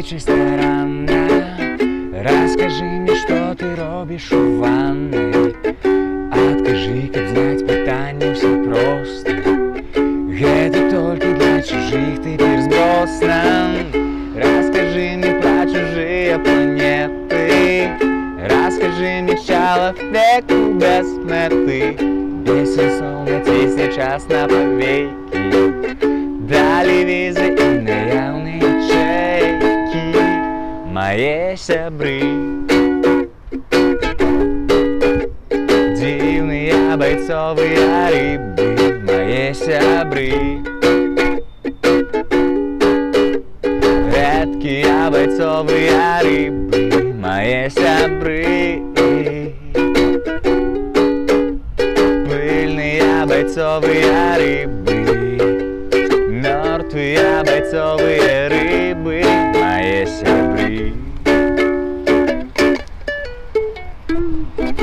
встречи странно. Расскажи мне, что ты робишь у ванной. Откажи, как знать, питание все просто. Это только для чужих теперь сбросно. Расскажи мне про чужие планеты. Расскажи мне человеку без меты. Безсонные сейчас на повеки. Дали визы и наявные чеки. Мои сябры, дивные бойцовые рыбы. Мои сябры, редкие бойцовые рыбы. Мои сябры, пыльные бойцовые рыбы, мертвые бойцовые рыбы. Мои сябры.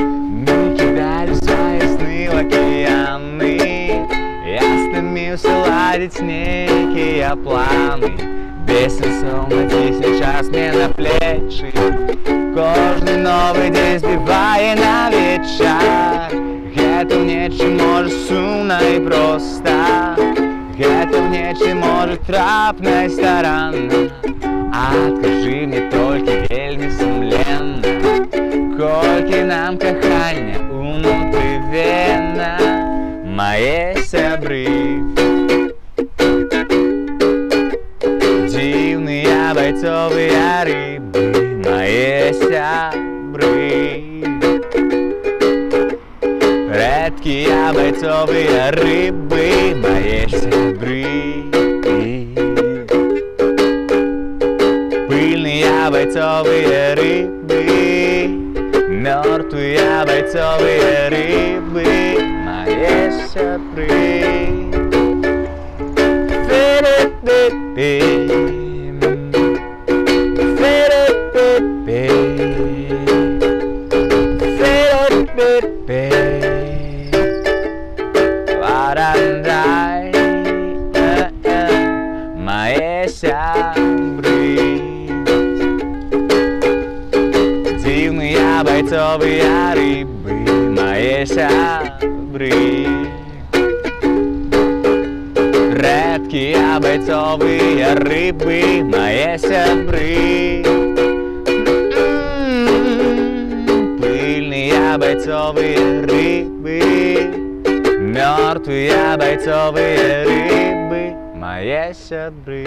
Мы кидали свои сны в океаны, я стремился ладить некие планы. Бессонно сейчас мне на плечи, кожный новый день сбивая на вечер. Это в нечем может сумно и просто, это в нечем может трапно и старанно. Откажи мне только вельми сумленно, кольки нам кохання унутрівенно. Мої сябри, дивные бойцовые рыбы. Мои сябры, редкие бойцовые рыбы. Мои сябры, пыльные бойцовые рыбы, мертвые бойцовые рыбы. Мои сябры. Мои сябры, дивные бойцовые рыбы. Мои сябры, редкие бойцовые рыбы. Мои сябры, пыльные бойцовые рыбы, мертвые бойцовые рыбы. Мои сябры.